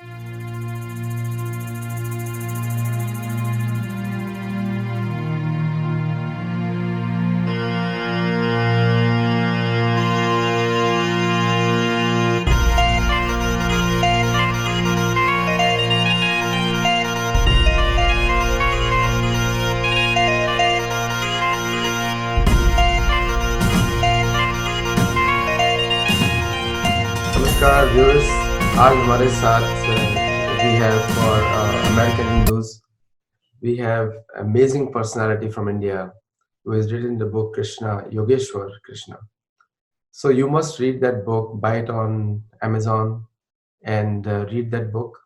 नमस्कार व्यूअर्स, आज हमारे साथ we have for American Hindus, we have amazing personality from India who has written the book Krishna Yogeshwara Krishna. So you must read that book, buy it on Amazon and read that book.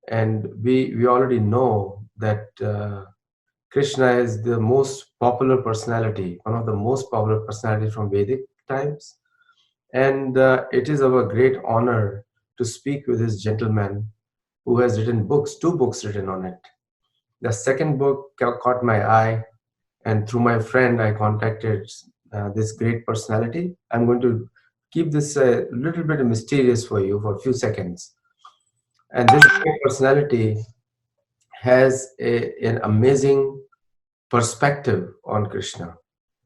And we already know that Krishna is the most popular personality, one of the most popular personalities from Vedic times. And it is our great honor to speak with this gentleman who has written books, 2 books written on it. The second book caught my eye, and through my friend, I contacted this great personality. I'm going to keep this a little bit mysterious for you for a few seconds. And this great personality has an amazing perspective on Krishna.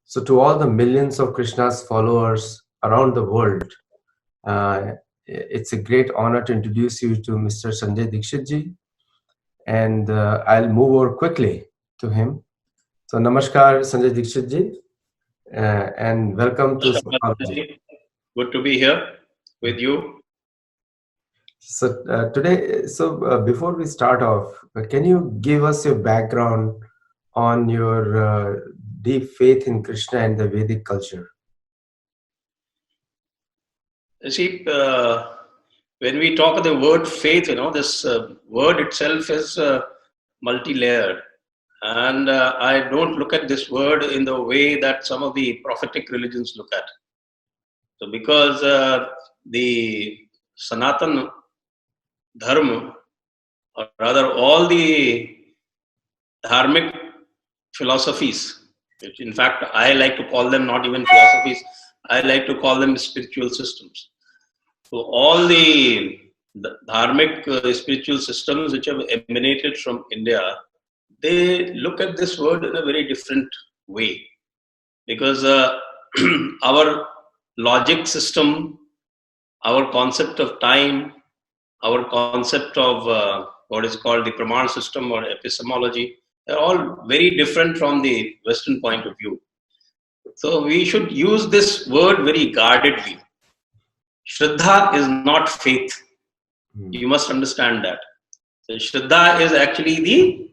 So, to all the millions of Krishna's followers around the world, it's a great honor to introduce you to Mr. Sanjay Dixit ji, and I'll move over quickly to him. So, Namaskar, Sanjay Dixit ji, and welcome to Sattology. Good to be here with you. So, before we start off, can you give us your background on your deep faith in Krishna and the Vedic culture? See, when we talk of the word faith, this word itself is multi-layered. And I don't look at this word in the way that some of the prophetic religions look at. So because the Sanatana Dharma, or rather all the Dharmic philosophies, which in fact I like to call them not even philosophies, I like to call them spiritual systems. So all the Dharmic spiritual systems which have emanated from India, they look at this word in a very different way. Because our logic system, our concept of time, our concept of what is called the Praman system or epistemology, they're all very different from the Western point of view. So we should use this word very guardedly. Shraddha is not faith. You must understand that. So Shraddha is actually the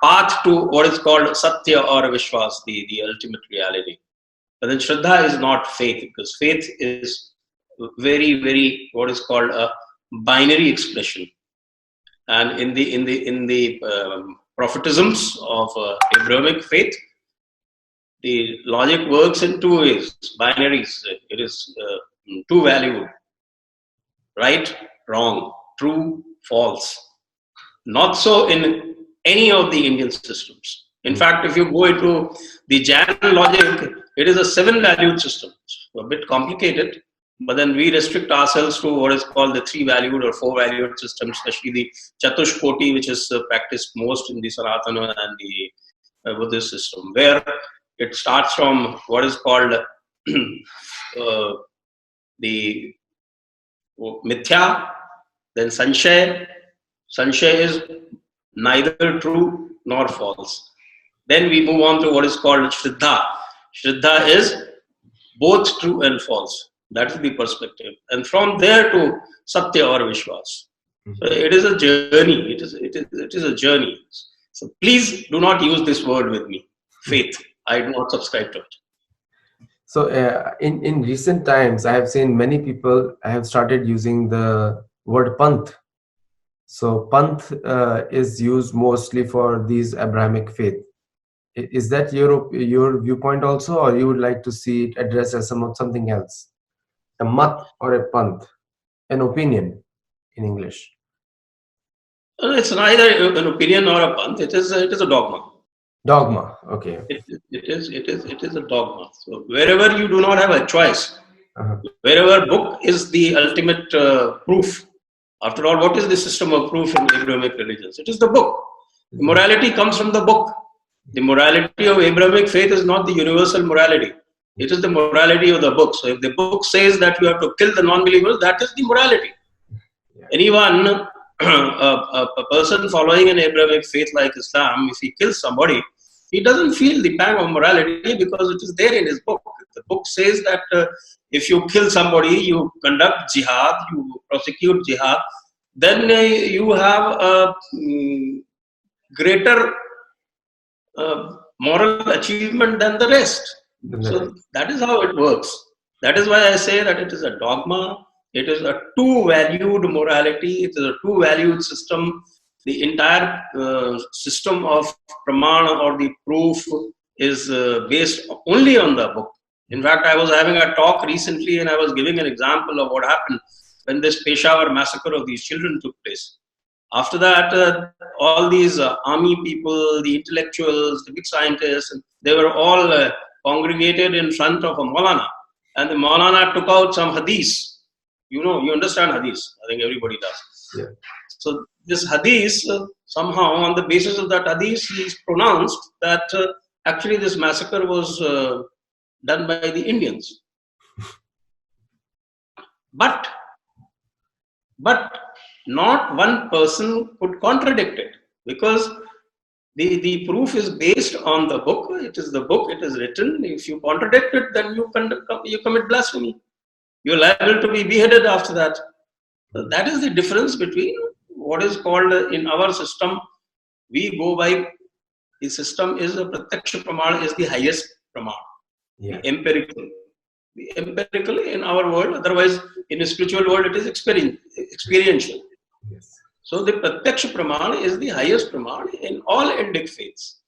path to what is called Satya or Vishwas, the ultimate reality. But then Shraddha is not faith, because faith is very, very what is called a binary expression. And in the prophetisms of Abrahamic faith, the logic works in 2 ways, binaries. It is 2 valued, right, wrong, true, false. Not so in any of the Indian systems. In fact, if you go into the Jain logic, it is a 7-valued system. It's a bit complicated, but then we restrict ourselves to what is called the 3-valued or 4-valued system, especially the Chatushkoti, which is practiced most in the Sanatana and the Buddhist system, where it starts from what is called the Mithya, then Sanshaya. Sanshaya is neither true nor false. Then we move on to what is called Shraddha. Shraddha is both true and false. That is the perspective. And from there to Satya or Vishwas. So it is a journey. It is a journey. So please do not use this word with me. Faith. I do not subscribe to it. So in recent times, I have seen many people have started using the word Panth. So Panth is used mostly for these Abrahamic faith. Is that your viewpoint also, or you would like to see it addressed as something else? A mat or a panth, an opinion in English? It's neither an opinion nor a panth. It is a dogma. Dogma, okay. It is a dogma. So wherever you do not have a choice, wherever book is the ultimate proof After all, what is the system of proof in Abrahamic religions? It is the book. The morality comes from the book. The morality of Abrahamic faith is not the universal morality. It is the morality of the book. So if the book says that you have to kill the non-believers, that is the morality. Anyone, a person following an Abrahamic faith like Islam, if he kills somebody, he doesn't feel the pang of morality because it is there in his book. The book says that if you kill somebody, you conduct jihad, you prosecute jihad, then you have a greater moral achievement than the rest. So that is how it works. That is why I say that it is a dogma. It is a two-valued morality. It is a two-valued system. The entire system of pramana or the proof is based only on the book. In fact, I was having a talk recently and I was giving an example of what happened when this Peshawar massacre of these children took place. After that, all these army people, the intellectuals, the big scientists, they were all congregated in front of a Maulana. And the Maulana took out some hadith. You know, you understand hadith. I think everybody does. Yeah. So this hadith, somehow on the basis of that hadith, he pronounced that actually this massacre was done by the Indians. But not one person could contradict it because the proof is based on the book. It is the book, it is written. If you contradict it, then you commit blasphemy. You're liable to be beheaded after that. So that is the difference between what is called in our system, we go by, the system is a pratyaksha pramana is the highest pramana, the empirical. The empirical in our world, otherwise in a spiritual world it is experiential. Yes. So the pratyaksha pramana is the highest pramana in all Indic faiths.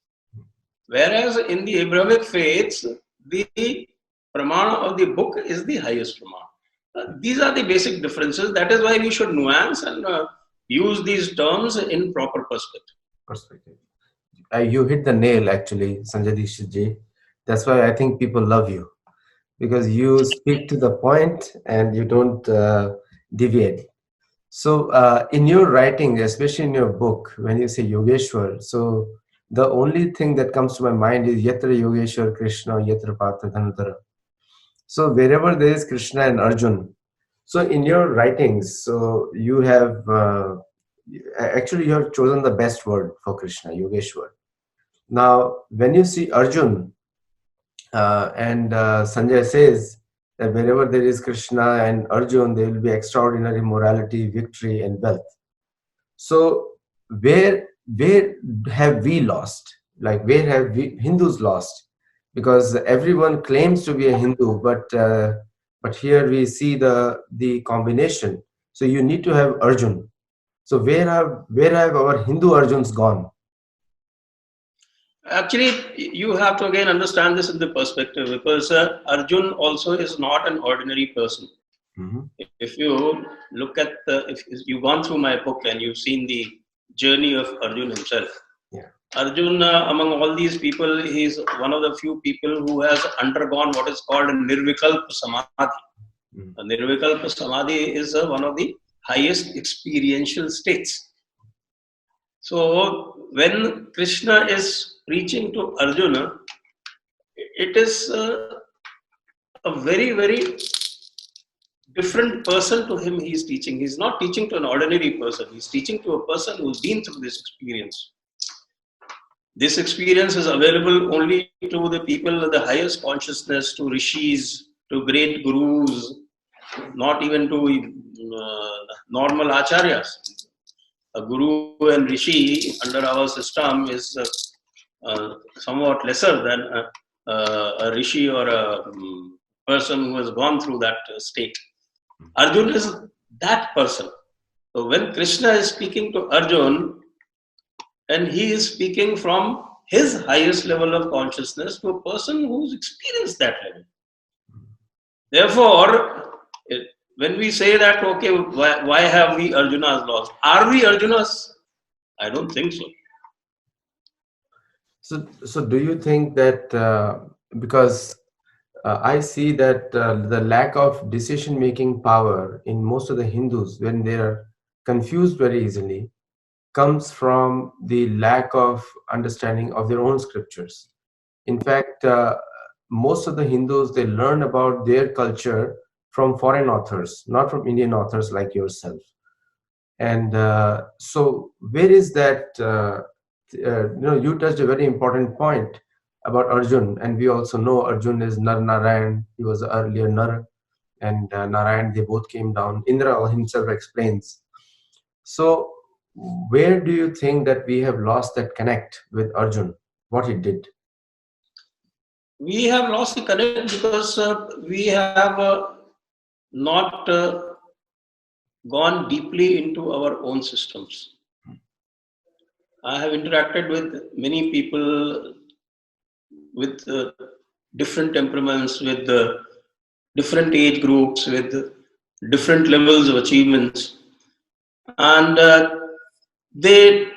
Whereas in the Abrahamic faiths, the pramana of the book is the highest pramana. These are the basic differences. That is why we should nuance and use these terms in proper perspective. You hit the nail actually, Sanjay Dixit ji. That's why I think people love you. Because you speak to the point and you don't deviate. So in your writing, especially in your book, when you say Yogeshwar, so the only thing that comes to my mind is Yatra Yogeshwar Krishna, Yatra Partha Dhanutara. So wherever there is Krishna and Arjuna, so in your writings, so you have, actually you have chosen the best word for Krishna, Yogeshwar. Now, when you see Arjuna, and Sanjay says that wherever there is Krishna and Arjuna, there will be extraordinary morality, victory, and wealth. So where have we lost? Like where have we Hindus lost? Because everyone claims to be a Hindu, but here we see the combination. So you need to have Arjuna. So where have our Hindu Arjuns gone? Actually, you have to again understand this in the perspective because Arjun also is not an ordinary person. Mm-hmm. If you look at if you've gone through my book and you've seen the journey of Arjun himself, Arjun, among all these people, he's one of the few people who has undergone what is called a Nirvikalpa Samadhi. A Nirvikalpa Samadhi is one of the highest experiential states. So when Krishna is preaching to Arjuna, it is a very, very different person to him he is teaching. He's not teaching to an ordinary person. He's teaching to a person who's been through this experience. This experience is available only to the people of the highest consciousness, to rishis, to great gurus, not even to normal acharyas. A guru and rishi under our system is somewhat lesser than a rishi or a person who has gone through that state. Arjuna is that person. So when Krishna is speaking to Arjuna, and he is speaking from his highest level of consciousness to a person who's experienced that level. Therefore, when we say that, okay, why have we Arjunas lost? Are we Arjunas? I don't think so. So do you think that because I see that the lack of decision-making power in most of the Hindus when they are confused very easily comes from the lack of understanding of their own scriptures. In fact, most of the Hindus, they learn about their culture from foreign authors, not from Indian authors like yourself. And so, where is that? You touched a very important point about Arjun, and we also know Arjun is Nar Narayan. He was earlier Nar and Narayan. They both came down. Indra himself explains. So, where do you think that we have lost that connect with Arjun? What he did? We have lost the connect because we have not gone deeply into our own systems. I have interacted with many people with different temperaments, with different age groups, with different levels of achievements, and they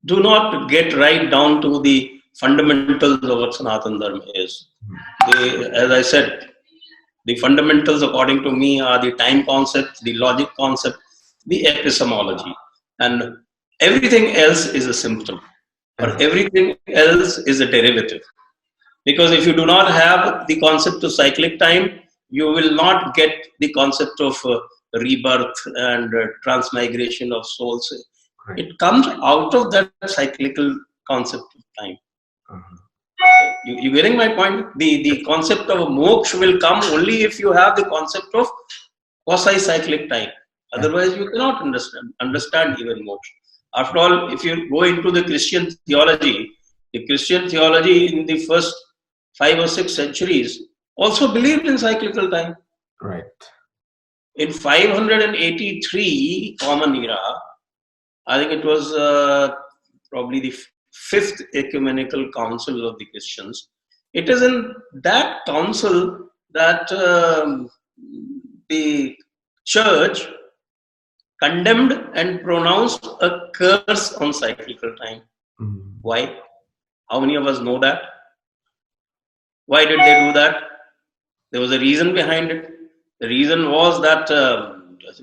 do not get right down to the fundamentals of what Sanatana Dharma is. As I said, the fundamentals, according to me, are the time concept, the logic concept, the epistemology, and everything else is a symptom, or everything else is a derivative. Because if you do not have the concept of cyclic time, you will not get the concept of rebirth and transmigration of souls. Right. It comes out of that cyclical concept of time. Uh-huh. You getting my point? The concept of moksha will come only if you have the concept of quasi-cyclic time. Otherwise, you cannot understand even moksha. After all, if you go into the Christian theology in the first 5 or 6 centuries also believed in cyclical time. Right. In 583 Common Era, I think it was probably the 5th ecumenical council of the Christians. It is in that council that the church condemned and pronounced a curse on cyclical time. Mm. Why? How many of us know that? Why did they do that? There was a reason behind it. The reason was that the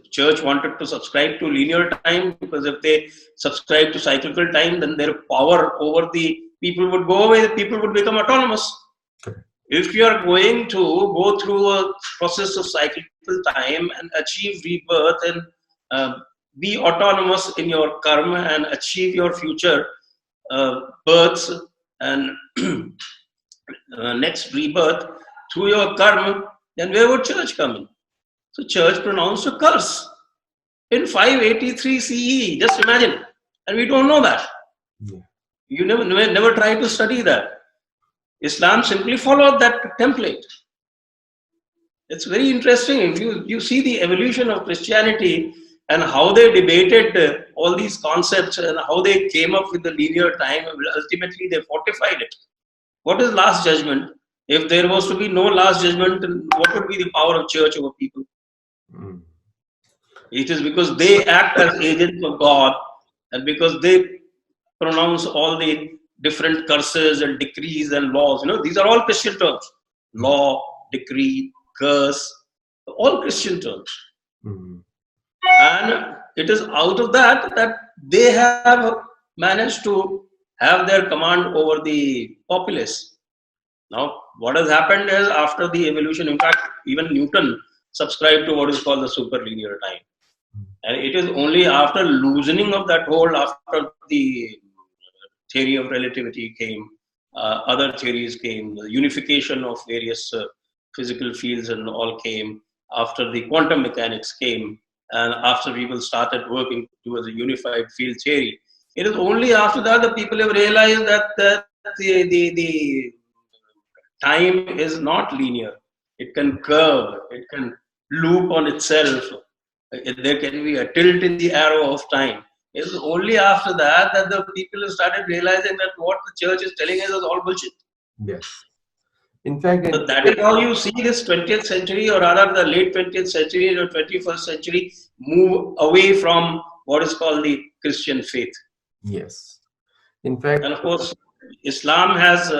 church wanted to subscribe to linear time, because if they subscribe to cyclical time, then their power over the people would go away, the people would become autonomous. If you are going to go through a process of cyclical time and achieve rebirth and be autonomous in your karma and achieve your future births and next rebirth through your karma, then where would church come in? So church pronounced a curse in 583 CE. Just imagine, and we don't know that. Yeah. You never try to study that. Islam simply followed that template. It's very interesting. If you see the evolution of Christianity and how they debated all these concepts and how they came up with the linear time, ultimately they fortified it. What is last judgment? If there was to be no last judgment, what would be the power of church over people? Mm. It is because they act as agents of God, and because they pronounce all the different curses and decrees and laws. These are all Christian terms. Law, decree, curse, all Christian terms. Mm-hmm. And it is out of that they have managed to have their command over the populace. Now, what has happened is, after the evolution, in fact, even Newton subscribed to what is called the superlinear time. And it is only after loosening of that hold, after the theory of relativity came, other theories came, the unification of various physical fields and all came, after the quantum mechanics came, and after people started working towards a unified field theory. It is only after that the people have realized that the time is not linear. It can curve, it can loop on itself. There can be a tilt in the arrow of time. It is only after that the people have started realizing that what the church is telling us is all bullshit. Yes. In fact, So that is how you see this 20th century, or rather the late 20th century or 21st century, move away from what is called the Christian faith. Yes. In fact, and of course, Islam has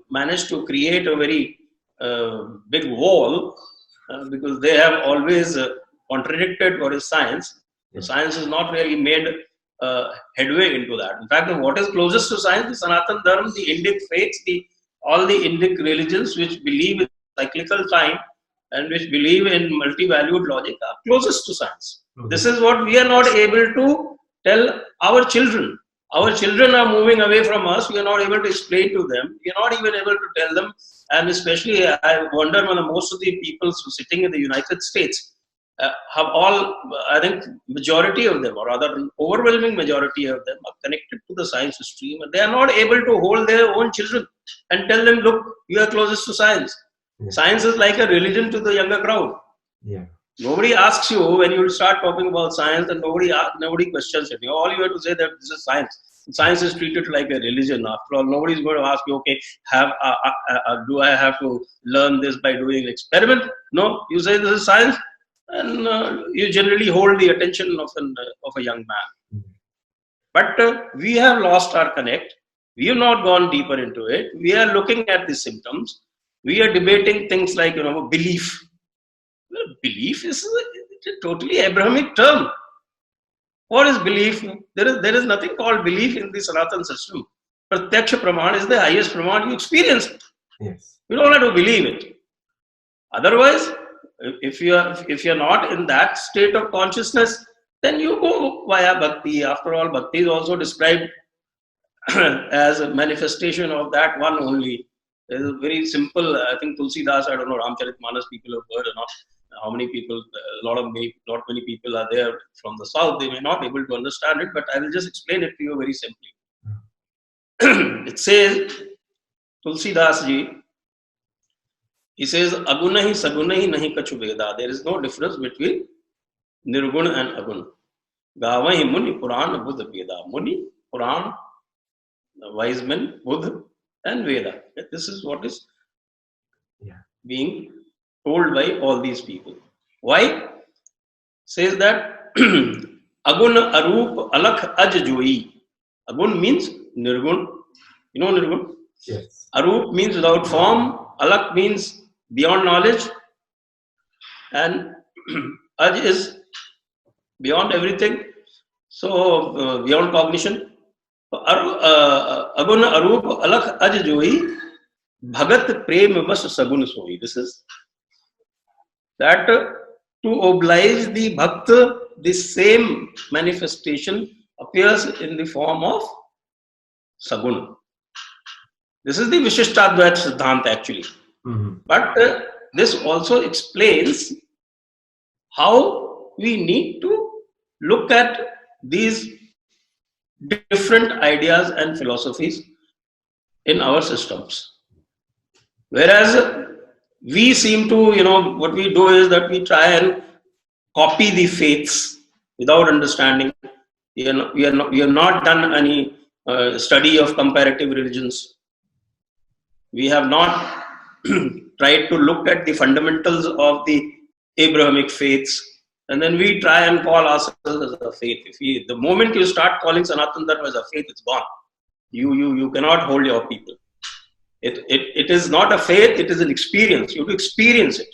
managed to create a very big wall because they have always contradicted what is science. The science has not really made headway into that. In fact, what is closest to science, the Sanatana Dharma, the Indic faiths, all the Indic religions which believe in cyclical time and which believe in multi-valued logic are closest to science. This is what we are not able to tell our children. Our children are moving away from us. We are not able to explain to them. We are not even able to tell them. And especially, I wonder when most of the people sitting in the United States have all, I think, majority of them, or rather, an overwhelming majority of them, are connected to the science stream, and they are not able to hold their own children and tell them, "Look, you are closest to science." Science is like a religion to the younger crowd. Nobody asks you when you start talking about science, and nobody questions it. All you have to say that this is science. Science is treated like a religion. After all, nobody is going to ask you, okay, do I have to learn this by doing an experiment? No, you say this is science, and you generally hold the attention of a young man. But we have lost our connect. We have not gone deeper into it. We are looking at the symptoms. We are debating things like, belief. Well, belief is a totally Abrahamic term. What is belief? There is nothing called belief in the Sanatana system. Pratyaksha Praman is the highest Praman. You experience it. Yes. You don't have to believe it. Otherwise, if you're not in that state of consciousness, then you go via bhakti. After all, bhakti is also described as a manifestation of that one only. It is very simple. I think Tulsi Das, I don't know, Ramcharitmanas people have heard or not. How many people, not many people are there from the south. They may not be able to understand it, but I will just explain it to you very simply. It says, Tulsi Das ji, he says, Agunahi sagunahi nahi kachu veda. There is no difference between Nirgun and Agun. Gavahi Muni Puran Buddha Veda. Muni, Puran, wise men, Buddha, and Veda. This is what is being told by all these people. Why? Says that Agun Arup Alakh Aj Joi. Agun means Nirgun. You know Nirgun? Yes. Arup means without form. Alakh means beyond knowledge. And Aj is beyond everything. So beyond cognition. Agun Arup Alakh Aj Joi. Bhagat Prem Vas Sagun Soi. This is that to oblige the bhakta, the same manifestation appears in the form of Sagun. This is the Vishishtadvaita Siddhanta actually. But this also explains how we need to look at these different ideas and philosophies in our systems. Whereas we seem to, what we do is that we try and copy the faiths without understanding. We have not done any study of comparative religions. We have not tried to look at the fundamentals of the Abrahamic faiths, and then we try and call ourselves as a faith. The moment you start calling Sanatana Dharma as a faith, it's gone. You cannot hold your people. It is not a faith, it is an experience. You have to experience it.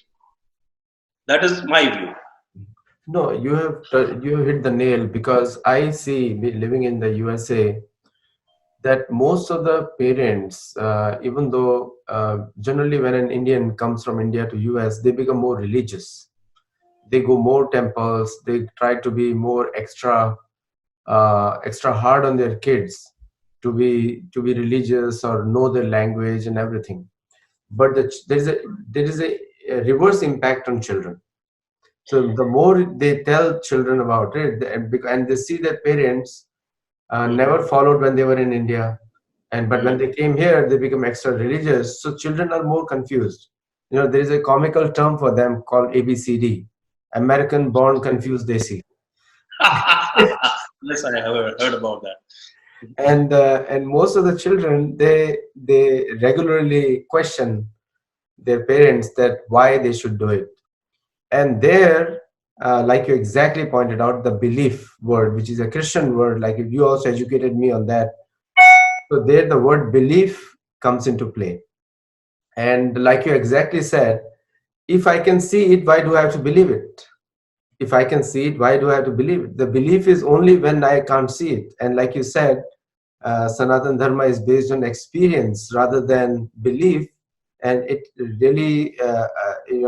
That is my view. No, you have hit the nail, because I see, living in the USA, that most of the parents, even though generally when an Indian comes from India to US, they become more religious. They go more temples. They try to be more extra hard on their kids to be religious or know their language and everything. But there is a reverse impact on children. So the more they tell children about it, and they see that parents never followed when they were in India, but when they came here, they become extra religious. So children are more confused. There is a comical term for them called ABCD, American Born Confused Desi. Yes, I have heard about that. And most of the children, they regularly question their parents that why they should do it. And there, like you exactly pointed out, the belief word, which is a Christian word, like if you also educated me on that. So there the word belief comes into play. And like you exactly said, if I can see it, why do I have to believe it? If I can see it, why do I have to believe it? The belief is only when I can't see it. And like you said, Sanatana Dharma is based on experience rather than belief. And it really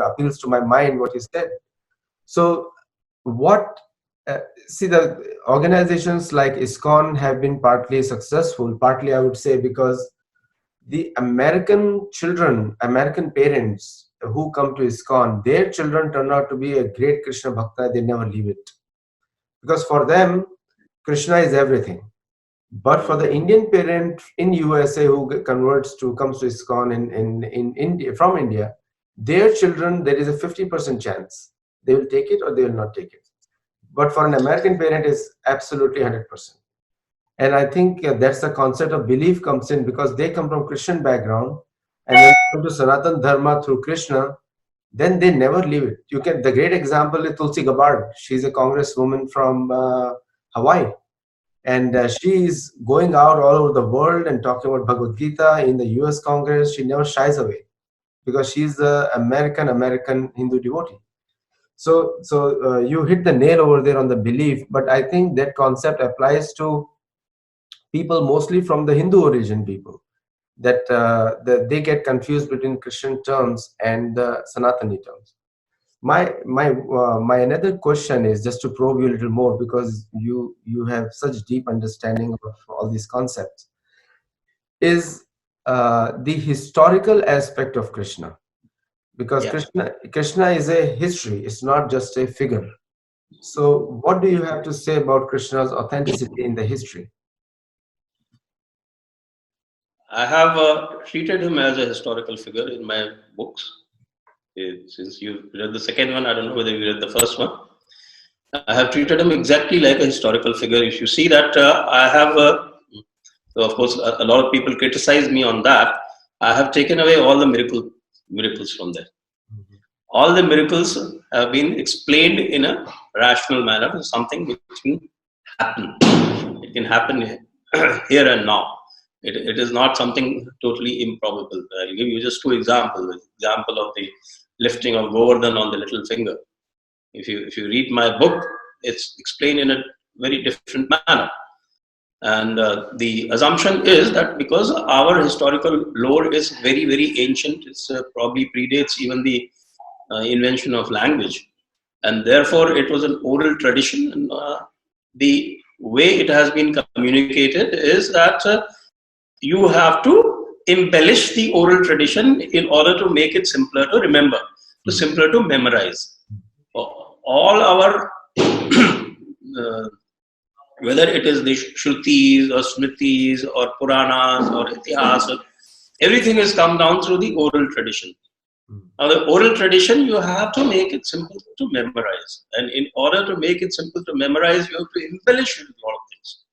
appeals to my mind what you said. So what, see, the organizations like ISKCON have been partly successful, partly I would say because the American children, American parents who come to ISKCON, their children turn out to be a great Krishna Bhakta, they never leave it. Because for them, Krishna is everything. But for the Indian parent in USA who comes to ISKCON in India, from India, their children, there is a 50% chance they will take it or they will not take it. But for an American parent, it's absolutely 100%. And I think that's the concept of belief comes in because they come from Christian background, and when they come to Sanatana Dharma through Krishna, then they never leave it. You can. The great example is Tulsi Gabbard. She's a congresswoman from Hawaii, and she is going out all over the world and talking about Bhagavad Gita in the U.S. Congress. She never shies away because she's the American Hindu devotee. So you hit the nail over there on the belief, but I think that concept applies to people mostly from the Hindu origin people, that they get confused between Christian terms and the Sanatani terms. My another question is just to probe you a little more because you have such deep understanding of all these concepts. Is the historical aspect of Krishna, because Yeah. Krishna is a history; it's not just a figure. So, what do you have to say about Krishna's authenticity in the history? I have treated him as a historical figure in my books. Since you read the second one, I don't know whether you read the first one. I have treated him exactly like a historical figure. If you see that, I have, so of course, a lot of people criticize me on that. I have taken away all the miracles from there. All the miracles have been explained in a rational manner, something which can happen. It can happen here and now. It is not something totally improbable. I'll give you just two examples. Example of the lifting of Govardhan on the little finger. If you read my book, it's explained in a very different manner. And the assumption is that because our historical lore is very, very ancient, it's probably predates even the invention of language. And therefore, it was an oral tradition. And the way it has been communicated is that you have to embellish the oral tradition in order to make it simpler to remember, to simpler to memorize. All our whether it is the Shrutis or Smritis or Puranas or Itihas, everything has come down through the oral tradition. Now, the oral tradition, you have to make it simple to memorize. And in order to make it simple to memorize, you have to embellish it with a lot of things.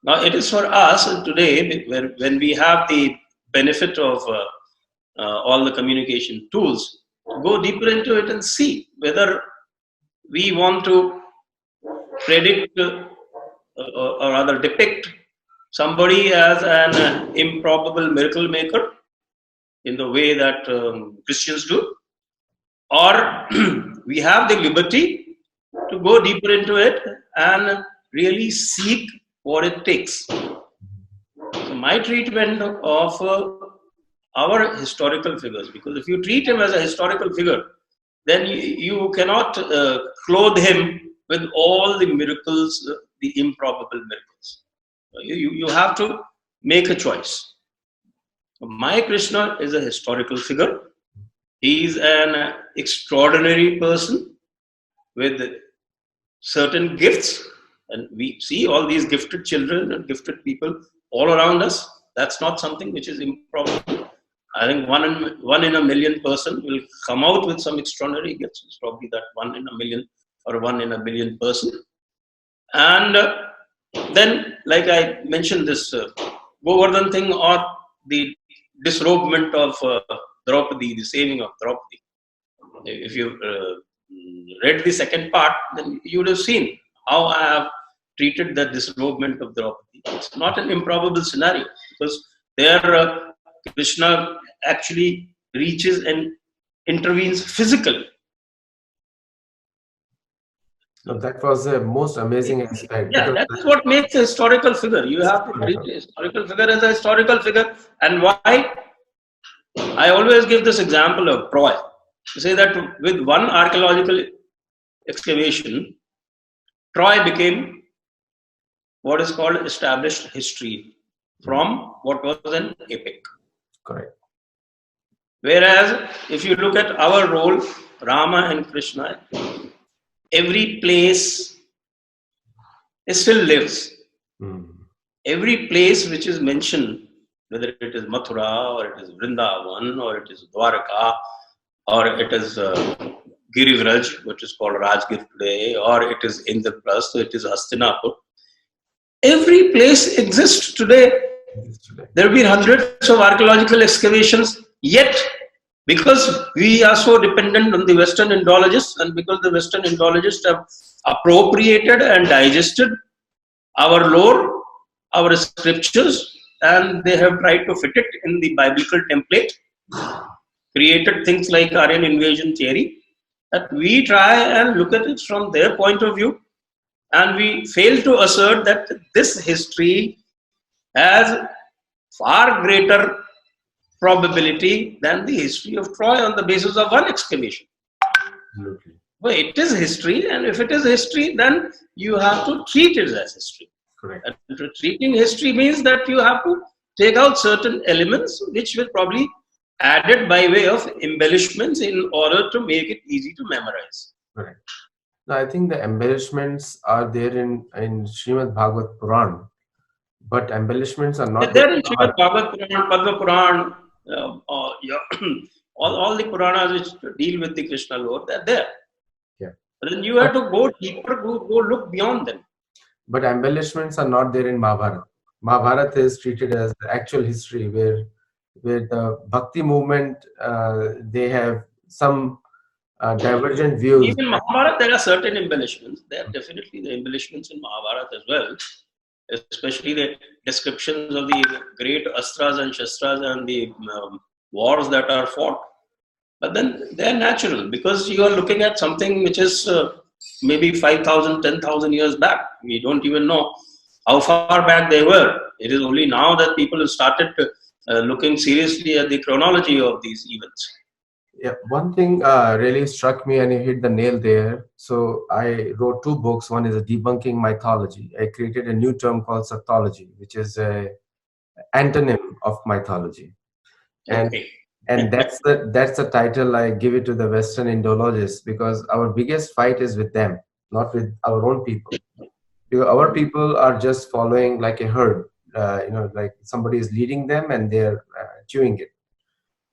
Now, it is for us today, when we have the benefit of all the communication tools, to go deeper into it and see whether we want to predict or rather depict somebody as an improbable miracle maker in the way that Christians do, or we have the liberty to go deeper into it and really seek what it takes. So my treatment of our historical figures, because if you treat him as a historical figure, then you cannot clothe him with all the miracles, the improbable miracles. You have to make a choice. My Krishna is a historical figure. He is an extraordinary person with certain gifts, and we see all these gifted children and gifted people all around us. That's not something which is improbable. I think one in a million person will come out with some extraordinary gifts. It's probably that 1 in a million or 1 in a billion person. And then, like I mentioned, this Govardhan thing or the disrobement of Draupadi, the saving of Draupadi. If you read the second part, then you would have seen how I have treated the disrobement of Draupadi. It's not an improbable scenario because there Krishna actually reaches and intervenes physically. No, that was the most amazing aspect Yeah, because that is what makes a historical figure. You have to treat a historical figure as a historical figure. And why? I always give this example of Troy. To say that with one archaeological excavation, Troy became what is called established history from what was an epic. correct. Whereas if you look at our role, Rama and Krishna, every place it still lives. Mm. Every place which is mentioned, whether it is Mathura or it is Vrindavan or it is Dwarka or it is Girivraj, which is called Rajgir today, or it is Indraprasth, so it is Hastinapur. Every place exists today. There have been hundreds of archaeological excavations, yet because we are so dependent on the Western Indologists and because the Western Indologists have appropriated and digested our lore, our scriptures, and they have tried to fit it in the biblical template, created things like Aryan invasion theory, that we try and look at it from their point of view, and we fail to assert that this history has far greater probability than the history of Troy on the basis of one excavation. Absolutely. Well, it is history, and if it is history, then you have to treat it as history. Correct. And treating history means that you have to take out certain elements which will probably added by way of embellishments in order to make it easy to memorize. Correct. Now, I think the embellishments are there in Srimad Bhagavad Puran, but embellishments are not there There in in Srimad Mahabharata. Bhagavad Puran, Padma Puran, all the Puranas which deal with the Krishna lore, they're there. Yeah. But then you have to go deeper, go look beyond them. But embellishments are not there in Mahabharata. Mahabharata is treated as the actual history where the Bhakti movement, they have some divergent views. Even Mahabharata, there are certain embellishments. There are definitely the embellishments in Mahabharata as well, especially the descriptions of the great astras and shastras and the wars that are fought. But then they are natural because you are looking at something which is maybe 5,000, 10,000 years back. We don't even know how far back they were. It is only now that people have started looking seriously at the chronology of these events. Yeah, one thing really struck me, and you hit the nail there. So I wrote two books. One is a debunking mythology. I created a new term called Sattology, which is a antonym of mythology, and Okay. and that's the title I give it to the Western Indologists because our biggest fight is with them, not with our own people. Because our people are just following like a herd, like somebody is leading them and they're chewing it.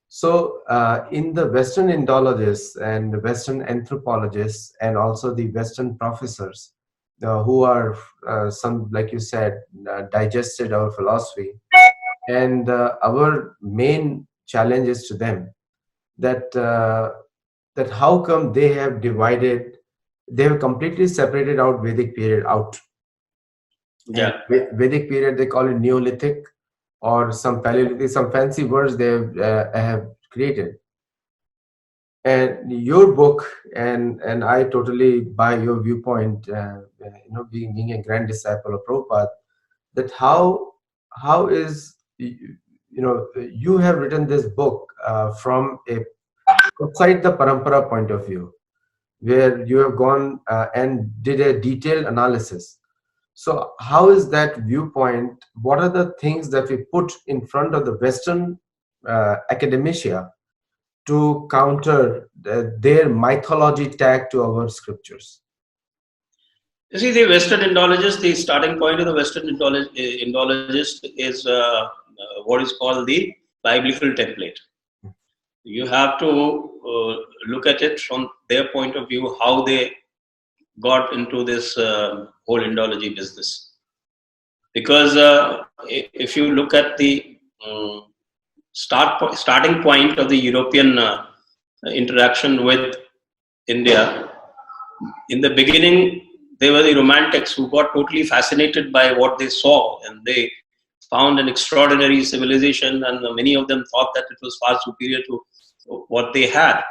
So, in the Western Indologists and Western anthropologists, and also the Western professors who are some, like you said, digested our philosophy, and our main challenge is to them that how come they have divided, they have completely separated out Vedic period out, and Yeah. Vedic period they call it Neolithic or some Paleolithic, some fancy words they have created. And your book, and I totally buy your viewpoint, being a grand disciple of Prabhupada, that how is you have written this book from a outside the parampara point of view, where you have gone and did a detailed analysis. So how is that viewpoint? What are the things that we put in front of the Western academia to counter their mythology tag to our scriptures? You see, the Western Indologist, the starting point of the Western Indologist is what is called the biblical template. You have to look at it from their point of view, how they got into this whole Indology business. Because if you look at the starting point of the European interaction with India, in the beginning, they were the romantics who got totally fascinated by what they saw, and they found an extraordinary civilization, and many of them thought that it was far superior to what they had.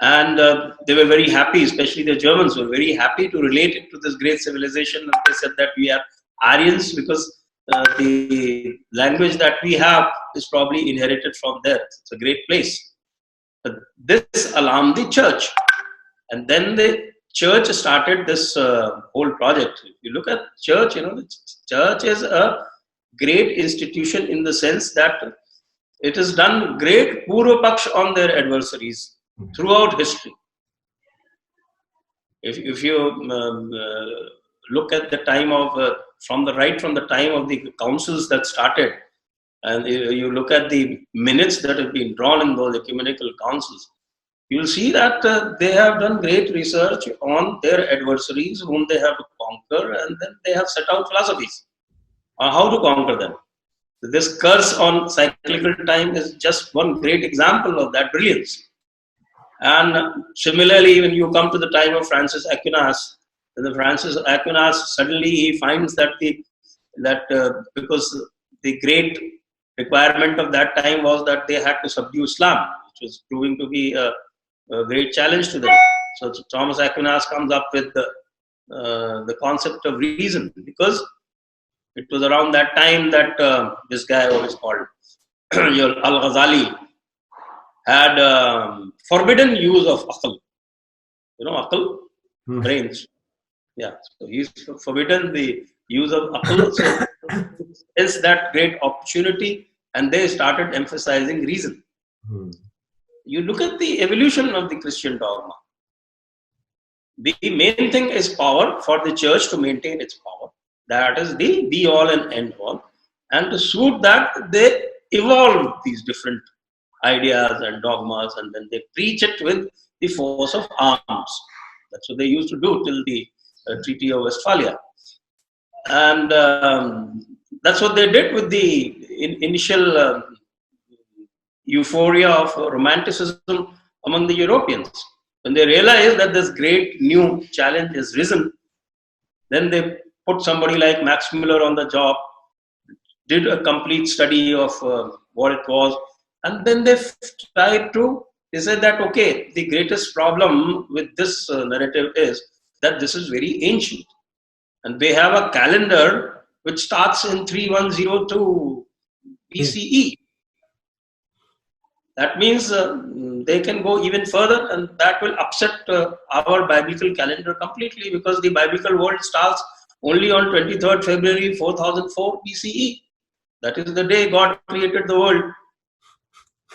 And they were very happy, especially the Germans were very happy to relate it to this great civilization. And they said that we are Aryans because the language that we have is probably inherited from there. It's a great place. But this alarmed the church. And then the church started this whole project. If you look at church, the church is a great institution in the sense that it has done great Purva Paksh on their adversaries throughout history. If you look at the time of from the time of the councils that started, and you look at the minutes that have been drawn in those ecumenical councils, you'll see that they have done great research on their adversaries whom they have to conquer, and then they have set out philosophies on how to conquer them. This curse on cyclical time is just one great example of that brilliance. And similarly, when you come to the time of Francis Aquinas, suddenly he finds that because the great requirement of that time was that they had to subdue Islam, which was proving to be a great challenge to them. So Thomas Aquinas comes up with the concept of reason, because it was around that time that this guy, what is called Al-Ghazali, had forbidden use of akal. Akal, brains. Yeah, so he's forbidden the use of akal. So it's that great opportunity, and they started emphasizing reason. You look at the evolution of the Christian dogma. The main thing is power, for the church to maintain its power. That is the be all and end all. And to suit that, they evolve these different ideas and dogmas, and then they preach it with the force of arms. That's what they used to do till the Treaty of Westphalia. And that's what they did with the initial euphoria of romanticism among the Europeans. When they realized that this great new challenge is risen, then they put somebody like Max Muller on the job, did a complete study of what it was, and then they said that, okay, the greatest problem with this narrative is that this is very ancient. And they have a calendar which starts in 3102 BCE. That means they can go even further, and that will upset our biblical calendar completely, because the biblical world starts only on 23rd February 4004 BCE. That is the day God created the world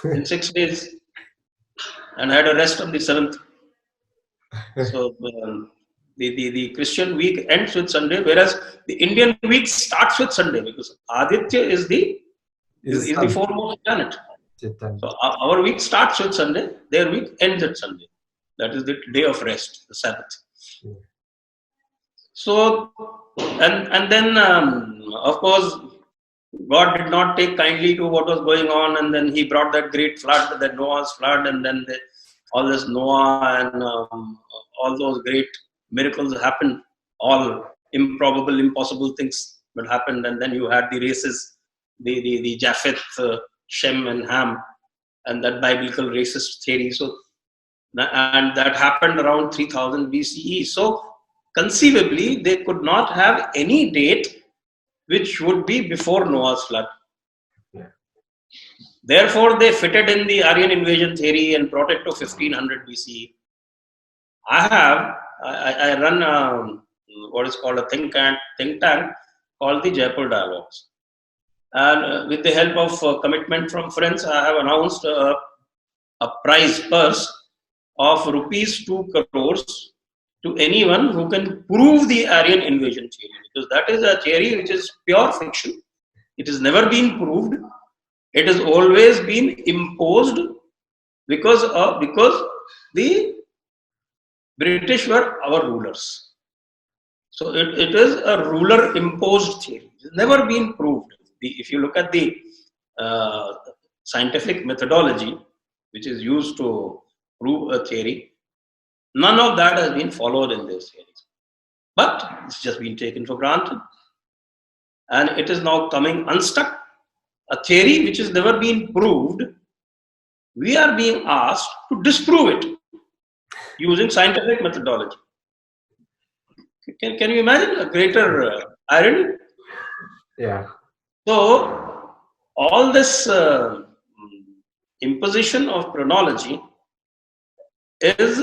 in 6 days and had a rest on the 7th. So the Christian week ends with Sunday, whereas the Indian week starts with Sunday, because Aditya is the foremost planet. So our week starts with Sunday, their week ends at Sunday. That is the day of rest, the Sabbath. So, and then, of course, God did not take kindly to what was going on, and then he brought that great flood, that Noah's flood, and then all this Noah and all those great miracles happened, all improbable, impossible things that happened, and then you had the races, the Japheth, Shem and Ham, and that biblical racist theory. So, and that happened around 3000 BCE. So, conceivably, they could not have any date which would be before Noah's flood. Yeah. Therefore, they fitted in the Aryan invasion theory and brought it to 1500 BCE. I run what is called a think tank called the Jaipur Dialogues. And with the help of commitment from friends, I have announced a prize purse of rupees 2 crores to anyone who can prove the Aryan invasion theory, because that is a theory which is pure fiction. It has never been proved. It has always been imposed because the British were our rulers. So it is a ruler imposed theory. It has never been proved. If you look at the scientific methodology which is used to prove a theory, none of that has been followed in this theories. But it's just been taken for granted. And it is now coming unstuck. A theory which has never been proved, we are being asked to disprove it. using scientific methodology. Can you imagine a greater irony? Yeah. So, all this imposition of chronology is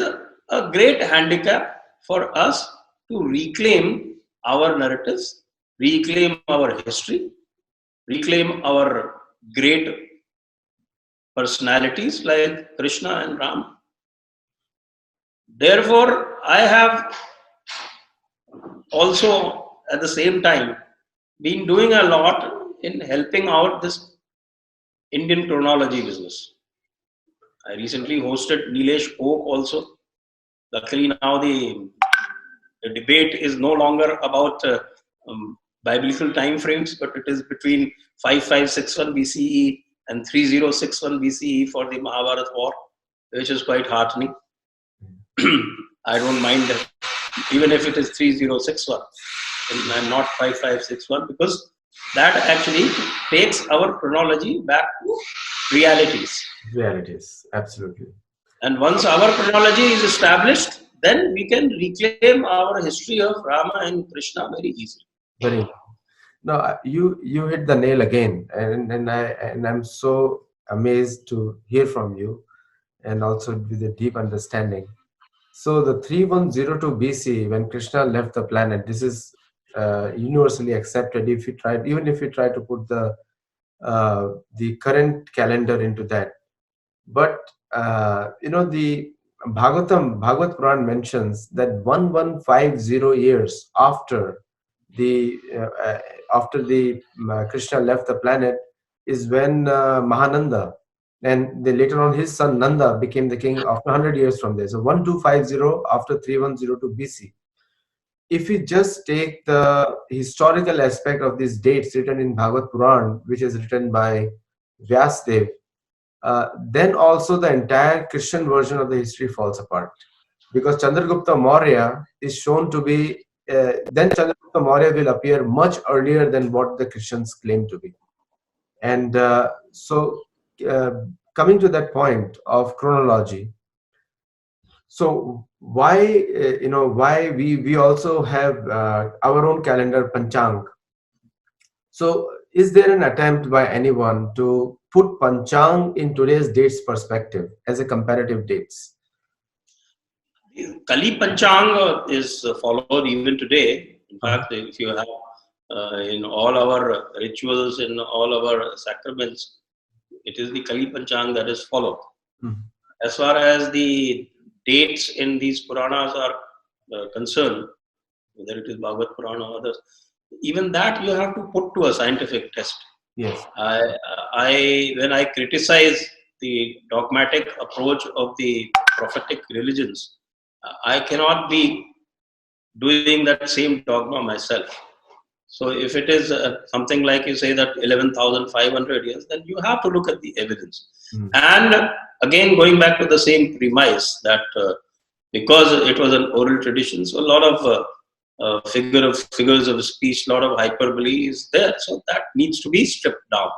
a great handicap for us to reclaim our narratives, reclaim our history, reclaim our great personalities like Krishna and Ram. Therefore, I have also at the same time been doing a lot in helping out this Indian chronology business. I recently hosted Nilesh Oak also. Luckily now the debate is no longer about biblical time frames, but it is between 5561 BCE and 3061 BCE for the Mahabharata war, which is quite heartening. I don't mind that, even if it is 3061 and not 5561, because that actually takes our chronology back to realities. Realities, absolutely. And once our chronology is established, then we can reclaim our history of Rama and Krishna very easily. Very. No, you hit the nail again, and I'm so amazed to hear from you, and also with a deep understanding. So the 3102 BC, when Krishna left the planet, this is universally accepted. If you try, even if you try to put the current calendar into that, but the Bhagavad Puran mentions that 1150 years after the Krishna left the planet is when Mahananda and later on his son Nanda became the king after 100 years from there. So 1250 after 3102 BC. If we just take the historical aspect of these dates written in Bhagavad Puran, which is written by Vyasdev, then also the entire Christian version of the history falls apart, because Chandragupta Maurya is shown to be then Chandragupta Maurya will appear much earlier than what the Christians claim to be. And so coming to that point of chronology, so why we also have our own calendar Panchang. So is there an attempt by anyone to put Panchang in today's dates perspective as a comparative dates? Kali Panchang is followed even today. In fact, if you have in all our rituals, in all our sacraments, it is the Kali Panchang that is followed. As far as the dates in these Puranas are concerned, whether it is Bhagavad Purana or others, even that you have to put to a scientific test. Yes. When I criticize the dogmatic approach of the prophetic religions, I cannot be doing that same dogma myself. So if it is something like you say that 11,500 years, then you have to look at the evidence. And again, going back to the same premise that because it was an oral tradition, so a lot of figures of speech, a lot of hyperbole is there. So that needs to be stripped down.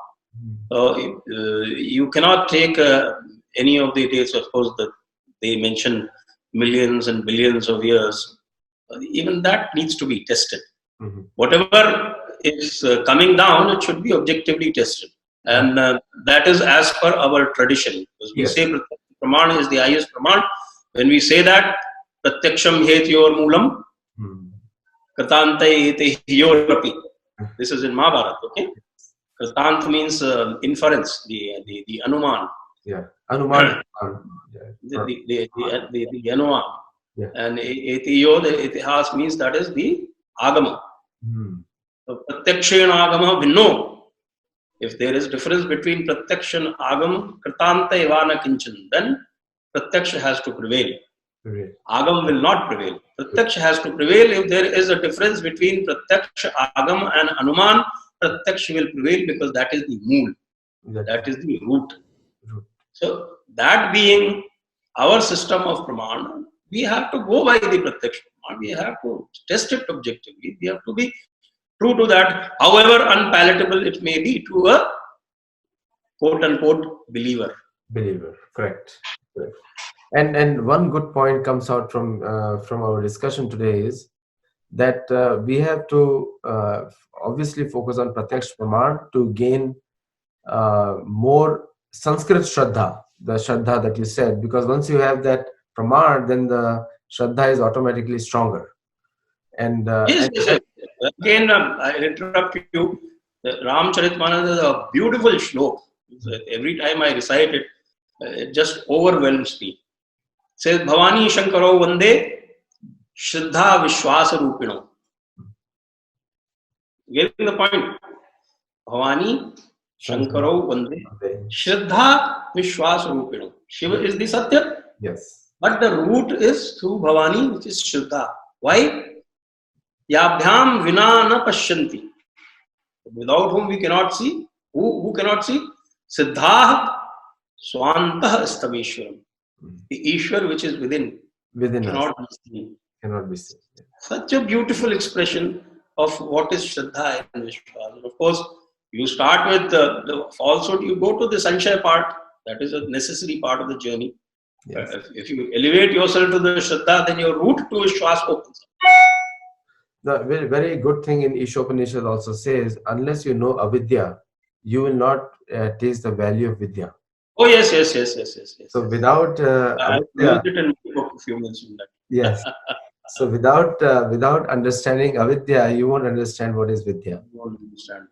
So you cannot take any of the dates, of course, that they mention millions and billions of years. Even that needs to be tested. Whatever is coming down, it should be objectively tested. And that is as per our tradition. Because we say Praman is the highest Praman. When we say that, Pratyaksham hetyor moolam, Kratanta ete hiyorapi. This is in Mahabharata, okay? Kratant means inference, the Anuman. Yeah, Anuman. The Anuman. Yeah. And etiyo, the itihas means that is the Agama. So, Pratyakshena Agama vinno. If there is difference between Pratyaksha and Agam, Kratanta evana kinchan, then Pratyaksha has to prevail. Agam will not prevail. Pratyaksha has to prevail. If there is a difference between Pratyaksha, Agam and Anuman, Pratyaksha will prevail because that is the mool. That is the root. So that being our system of Praman, we have to go by the Pratyaksha Praman. We have to test it objectively. We have to be true to that, however unpalatable it may be to a quote-unquote believer. Believer, correct. Correct. And one good point comes out from our discussion today is that we have to obviously focus on Pratyaksh Praman to gain more Sanskrit Shraddha, the Shraddha that you said, because once you have that Praman, then the Shraddha is automatically stronger. Yes, yes, yes. Again, I'll interrupt you. Ramcharitmanas is a beautiful shlok. Every time I recite it, it just overwhelms me. It says, Bhavani Shankaro Vande Shraddha Vishwasa Rupino. Getting the point? Bhavani Shankaro Vande Shraddha Vishwasa Rupino. Shiva is the Satya, Yes. but the root is through Bhavani, which is Shraddha. Why? Yabhyam vina na pashyanti. Without whom we cannot see. Who cannot see? Siddhah swantah stavishwaram. The Ishwar which is within cannot us. be seen. Cannot be seen. Such a beautiful expression of what is Shraddha and Vishwas. And of course, you start with the falsehood, you go to the Sanshaya part. That is a necessary part of the journey. Yes. If you elevate yourself to the Shraddha, then your route to Vishwas opens up. The very, very good thing in Ishopanishad also says, unless you know avidya, you will not taste the value of vidya. Oh, yes. So without I avidya, used it in my book a few minutes from that. yes. So without understanding avidya, you won't understand what is vidya. You won't understand.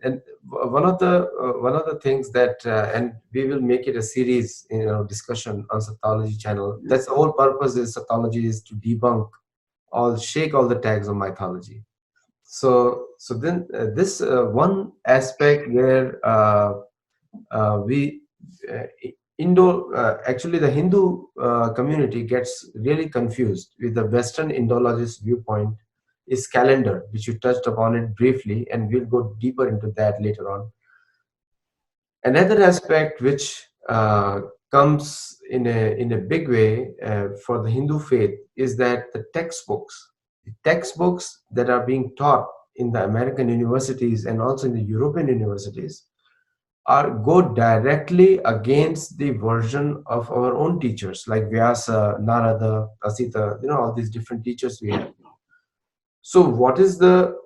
And one of the things that and we will make it a series, discussion on Sattology channel. That's the whole purpose is Sattology is to debunk shake all the tags of mythology. So then this one aspect where we actually the Hindu community gets really confused with the Western Indologist viewpoint is calendar, which you touched upon it briefly, and we'll go deeper into that later on. Another aspect which comes in a big way for the Hindu faith is that the textbooks that are being taught in the American universities and also in the European universities go directly against the version of our own teachers like Vyasa, Narada, Asita, all these different teachers we have. So what is the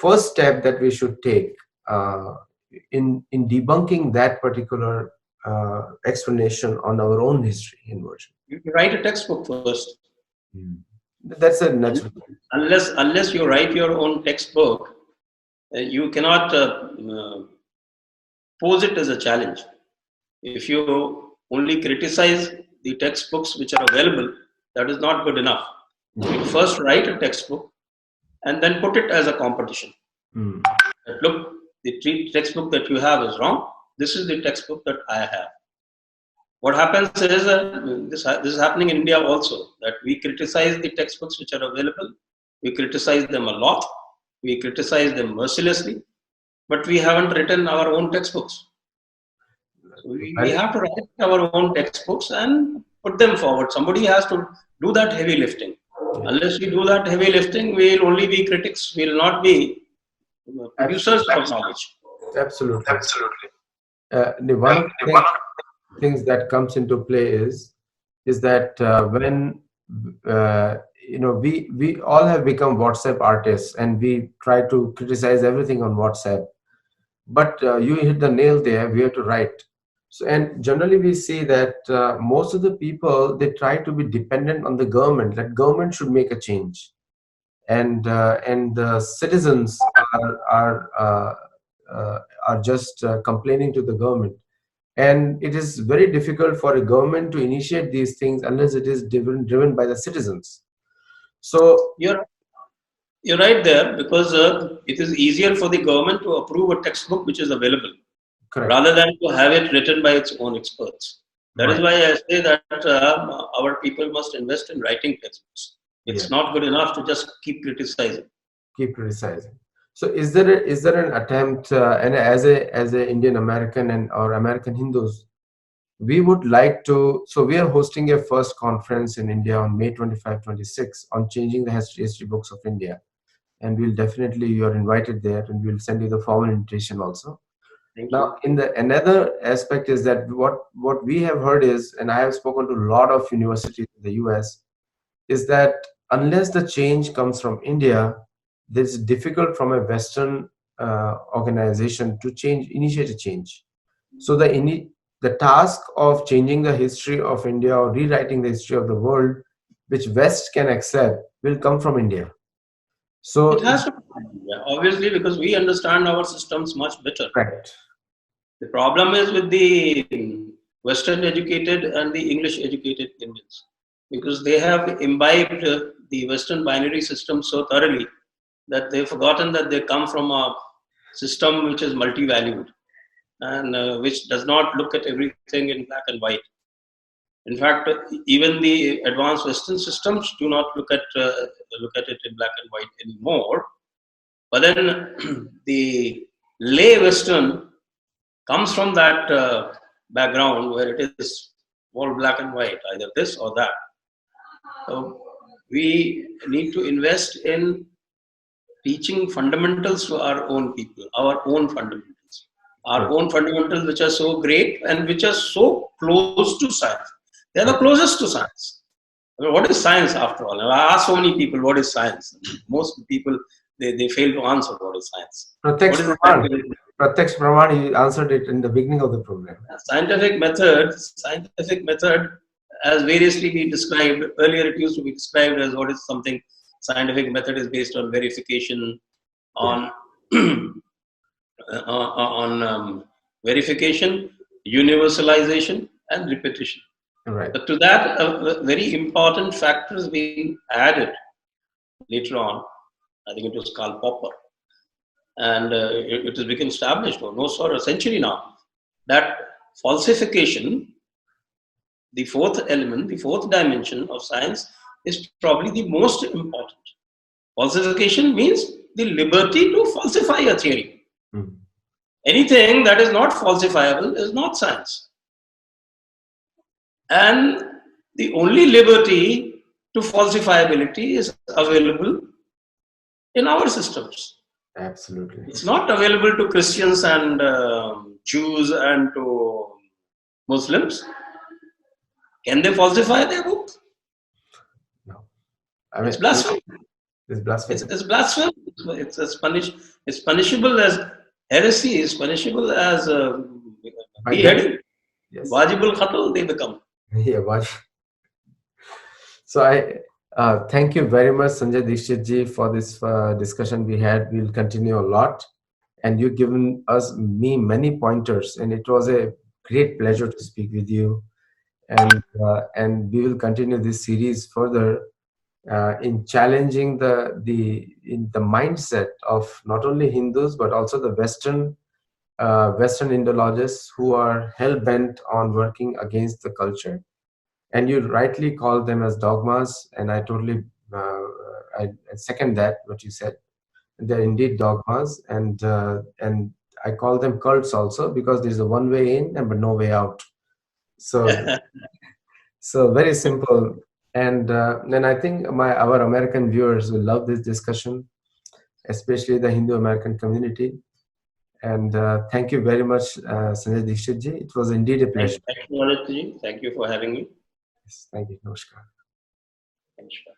first step that we should take in debunking that particular explanation on our own history in version? You write a textbook first. That's a natural. Unless you write your own textbook, you cannot pose it as a challenge. If you only criticize the textbooks which are available, that is not good enough. You first write a textbook and then put it as a competition. Look, the textbook that you have is wrong. This is the textbook that I have. What happens is this is happening in India also, that we criticize the textbooks which are available. We criticize them a lot. We criticize them mercilessly, but we haven't written our own textbooks. So we have to write our own textbooks and put them forward. Somebody has to do that heavy lifting. Unless we do that heavy lifting, we will only be critics. We will not be producers of knowledge. Absolutely. One of the things that comes into play is that when we all have become WhatsApp artists and we try to criticize everything on WhatsApp, but you hit the nail there. We have to write. So, and generally we see that most of the people, they try to be dependent on the government. That government should make a change, and the citizens are just complaining to the government. And it is very difficult for a government to initiate these things unless it is driven by the citizens. So you're right there, because it is easier for the government to approve a textbook which is available. Correct. Rather than to have it written by its own experts. That is why I say that our people must invest in writing textbooks. It's not good enough to just keep criticizing. So is there an attempt, and as a Indian American or American Hindus, we would like to, so we are hosting a first conference in India on May 25-26 on changing the history books of India. And we'll definitely, you are invited there, and we'll send you the formal invitation also. Thank you. Now, in the another aspect is that what we have heard is, and I have spoken to a lot of universities in the US, is that unless the change comes from India, it's difficult from a Western organization to initiate a change. So the task of changing the history of India or rewriting the history of the world, which West can accept, will come from India. It So has to be, yeah, obviously, because we understand our systems much better. correct. The problem is with the Western educated and the English educated Indians, because they have imbibed the Western binary system so thoroughly that they've forgotten that they come from a system which is multi-valued and which does not look at everything in black and white. In fact, even the advanced Western systems do not look at it in black and white anymore. But then the lay Western comes from that background where it is all black and white, either this or that. So we need to invest in teaching fundamentals to our own people, our own fundamentals which are so great and which are so close to science. They are the closest to science. I mean, what is science after all? I ask so many people, what is science? Most people, they fail to answer what is science. Pratyaksh What is Praman. Pratyaksh Praman, you answered it in the beginning of the program. Scientific method has variously been described. Earlier it used to be described as what is something. Scientific method is based on verification, on verification, universalization, and repetition. Right. But to that, a very important factor has been added later on. I think it was Karl Popper. And it has become established almost for a century now that falsification, the fourth element, the fourth dimension of science, is probably the most important. Falsification means the liberty to falsify a theory. Anything that is not falsifiable is not science. And the only liberty to falsifiability is available in our systems. Absolutely. It's not available to Christians and Jews and to Muslims. Can they falsify their book? No. I mean, It's blasphemy. It's blasphemy. It's blasphemy. It's punishable as heresy. It's punishable as beheading. Yes. Wajibul Qatl, they become. Yeah, so I thank you very much, Sanjay Dixit ji, for this discussion we had. We'll continue a lot, and you've given me many pointers, and it was a great pleasure to speak with you. And we will continue this series further in challenging the mindset of not only Hindus but also the Western Indologists who are hell bent on working against the culture. And you rightly call them as dogmas, and I totally I second that what you said. They're indeed dogmas, and I call them cults also because there's a one way in and but no way out. So so very simple, and I think our American viewers will love this discussion, especially the Hindu American community. And thank you very much, Sanjay Dixit ji. It was indeed a pleasure. Thank you, Aditya. Thank you for having me. Yes, thank you. Namaskar. Namaskar.